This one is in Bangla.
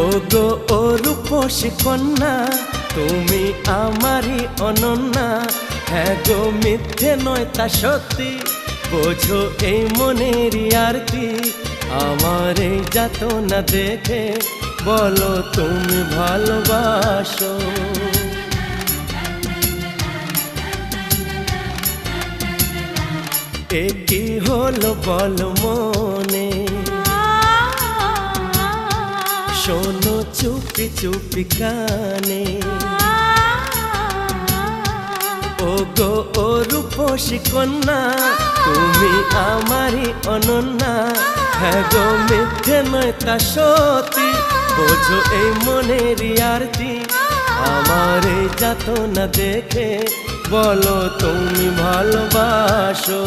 ও গো ও রূপসী কন্যা, তুমি আমারই অনন্যা। হ্যাঁ গো মিথ্যে নয় তা সত্যি, বোঝো এই মনের আরতি। আমার এই যাতনা দেখে বলো তুমি ভালোবাসো। এ কি হলো বলো মনে, শোনো চুপি চুপি কানে। ও গো ও রূপসী কন্যা, তুমি আমারই অনন্যা। হ্যাঁ গো মিথ্যে নয় তা সত্যি, বোঝো এই মনের আরতি। আমার এই যাতনা দেখে বলো তুমি ভালোবাসো।